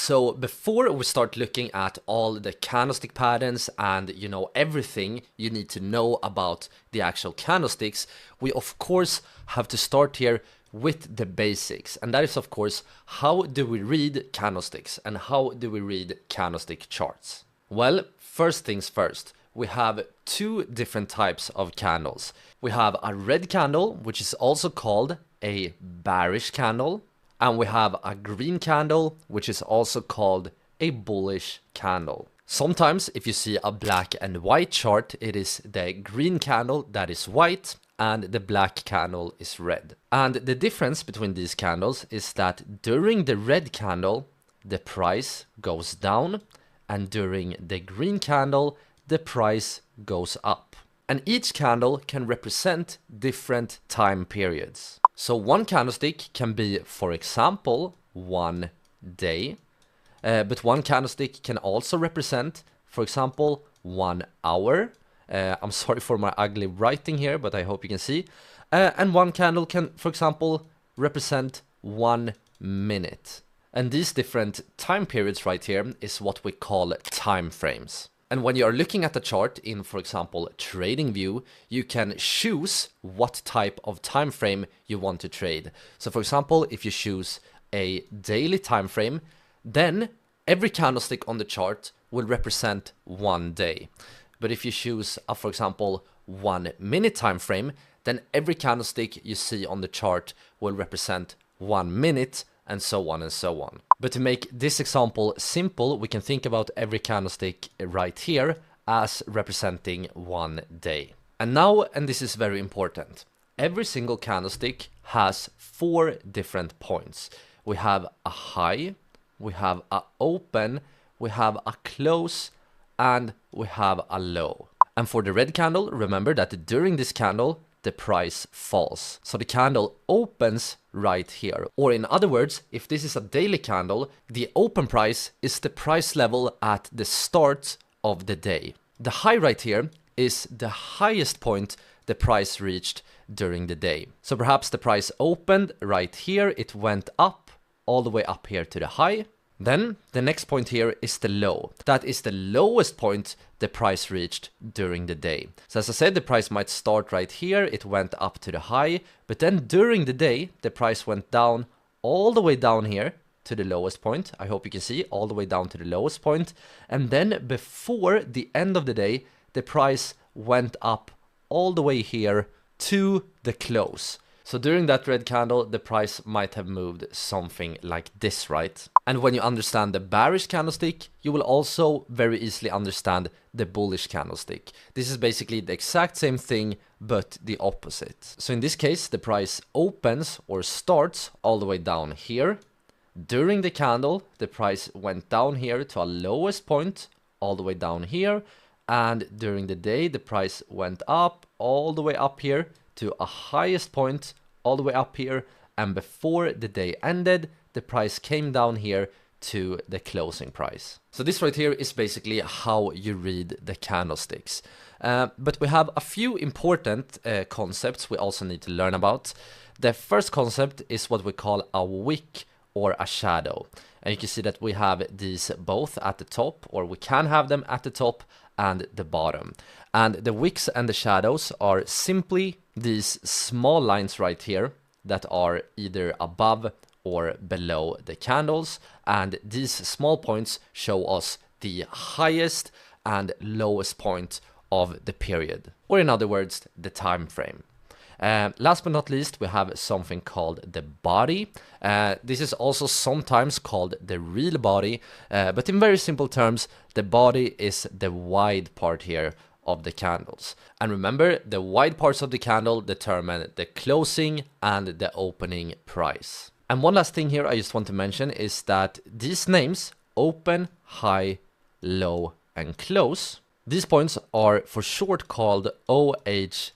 So before we start looking at all the candlestick patterns and everything you need to know about the actual candlesticks, we of course have to start here with the basics, and that is of course, how do we read candlesticks and how do we read candlestick charts? Well, first things first, we have two different types of candles. We have a red candle, which is also called a bearish candle, and we have a green candle, which is also called a bullish candle. Sometimes if you see a black and white chart, it is the green candle that is white and the black candle is red. And the difference between these candles is that during the red candle, the price goes down, and during the green candle, the price goes up. And each candle can represent different time periods. So one candlestick can be, for example, 1 day, but one candlestick can also represent, for example, 1 hour. I'm sorry for my ugly writing here, but I hope you can see. And one candle can, for example, represent 1 minute. And these different time periods right here is what we call time frames. And when you are looking at the chart in, for example, TradingView, you can choose what type of time frame you want to trade. So for example, if you choose a daily time frame, then every candlestick on the chart will represent 1 day. But if you choose, for example, 1 minute time frame, then every candlestick you see on the chart will represent 1 minute, and so on and so on. But to make this example simple, we can think about every candlestick right here as representing 1 day. And now, and this is very important, every single candlestick has 4 different points. We have a high, we have a open, we have a close, and we have a low. And for the red candle, remember that during this candle, the price falls. So the candle opens right here. Or in other words, if this is a daily candle, the open price is the price level at the start of the day. The high right here is the highest point the price reached during the day. So perhaps the price opened right here, it went up all the way up here to the high. Then the next point here is the low. That is the lowest point the price reached during the day. So as I said, the price might start right here, it went up to the high, but then during the day, the price went down all the way down here to the lowest point. I hope you can see, all the way down to the lowest point. And then before the end of the day, the price went up all the way here to the close. So during that red candle, the price might have moved something like this, right? And when you understand the bearish candlestick, you will also very easily understand the bullish candlestick. This is basically the exact same thing, but the opposite. So in this case, the price opens or starts all the way down here. During the candle, the price went down here to a lowest point all the way down here. And during the day, the price went up all the way up here to a highest point all the way up here, and before the day ended, the price came down here to the closing price. So this right here is basically how you read the candlesticks. But we have a few important concepts we also need to learn about. The first concept is what we call a wick or a shadow. And you can see that we have these both at the top, or we can have them at the top and the bottom. And the wicks and the shadows are simply these small lines right here that are either above or below the candles. And these small points show us the highest and lowest point of the period, or in other words, the time frame. Last but not least, we have something called the body. This is also sometimes called the real body, but in very simple terms, the body is the wide part here of the candles. And remember, the wide parts of the candle determine the closing and the opening price. And one last thing here I just want to mention is that these names, open, high, low, and close, these points are for short called OHLC.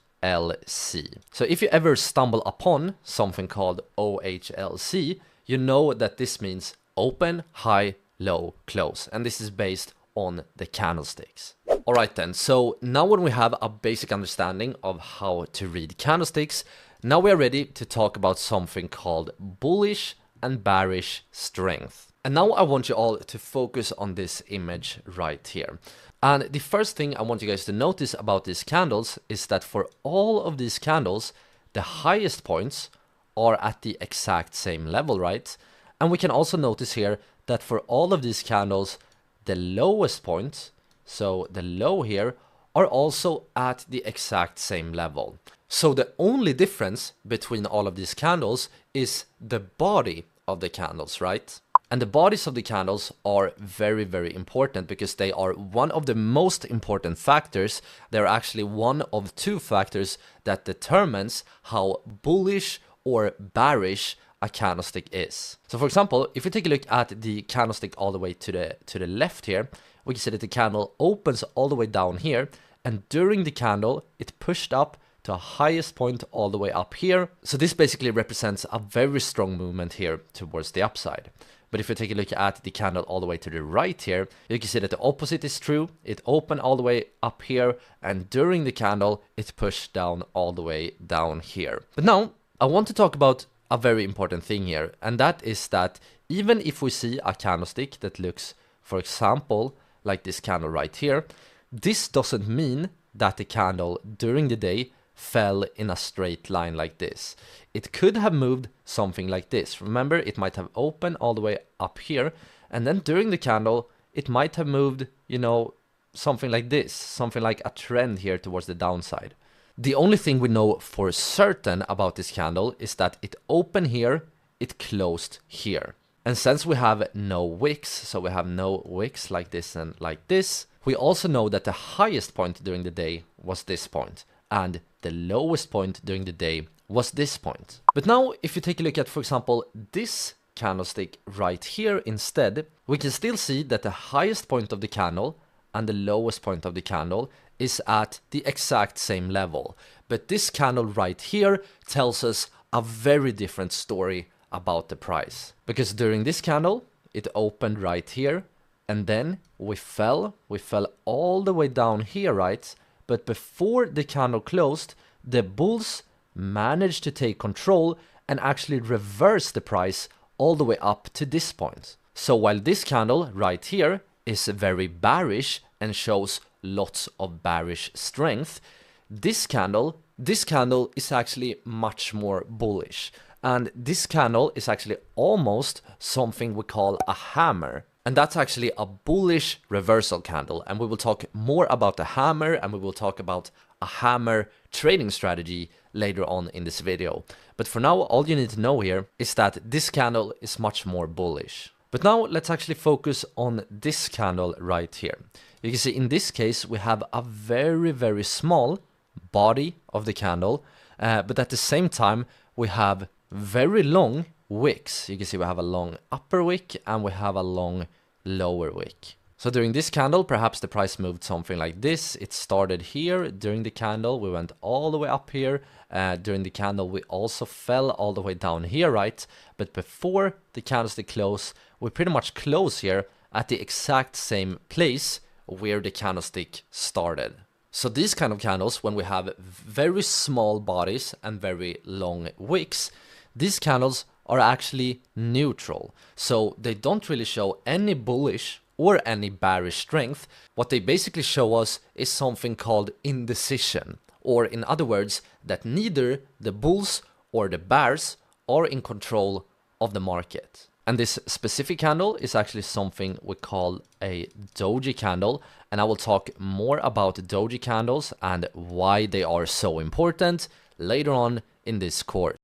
So if you ever stumble upon something called OHLC, you know that this means open, high, low, close. And this is based on the candlesticks. Alright then, so now when we have a basic understanding of how to read candlesticks, now we are ready to talk about something called bullish and bearish strength. And now I want you all to focus on this image right here. And the first thing I want you guys to notice about these candles is that for all of these candles, the highest points are at the exact same level, right? And we can also notice here that for all of these candles, the lowest point, so the low here, are also at the exact same level. So the only difference between all of these candles is the body of the candles, right? And the bodies of the candles are very, very important because they are one of the most important factors. They're actually one of two factors that determines how bullish or bearish a candlestick is. So for example, if we take a look at the candlestick all the way to the left here, we can see that the candle opens all the way down here, and during the candle it pushed up to a highest point all the way up here. So this basically represents a very strong movement here towards the upside. But if you take a look at the candle all the way to the right here, you can see that the opposite is true. It opened all the way up here, and during the candle it pushed down all the way down here. But now I want to talk about a very important thing here, and that is that even if we see a candlestick that looks, for example, like this candle right here, this doesn't mean that the candle during the day fell in a straight line like this. It could have moved something like this. Remember, it might have opened all the way up here, and then during the candle it might have moved, you know, something like this, something like a trend here towards the downside. The only thing we know for certain about this candle is that it opened here, it closed here. And since we have no wicks, so we have no wicks like this and like this, we also know that the highest point during the day was this point, and the lowest point during the day was this point. But now if you take a look at, for example, this candlestick right here instead, we can still see that the highest point of the candle and the lowest point of the candle is at the exact same level. But this candle right here tells us a very different story about the price. Because during this candle, it opened right here, and then we fell all the way down here, right? But before the candle closed, the bulls managed to take control and actually reverse the price all the way up to this point. So while this candle right here is very bearish and shows lots of bearish strength, this candle is actually much more bullish. And this candle is actually almost something we call a hammer. And that's actually a bullish reversal candle. And we will talk more about the hammer, and we will talk about a hammer trading strategy later on in this video. But for now, all you need to know here is that this candle is much more bullish. But now let's actually focus on this candle right here. You can see in this case, we have a very, very small body of the candle, but at the same time, we have very long wicks. You can see we have a long upper wick and we have a long lower wick. So during this candle, perhaps the price moved something like this. It started here. During the candle, we went all the way up here. During the candle, we also fell all the way down here, right? But before the candlestick close, we pretty much close here at the exact same place where the candlestick started. So these kind of candles, when we have very small bodies and very long wicks, these candles are actually neutral. So they don't really show any bullish or any bearish strength. What they basically show us is something called indecision, or in other words, that neither the bulls or the bears are in control of the market. And this specific candle is actually something we call a doji candle, and I will talk more about doji candles and why they are so important later on in this course.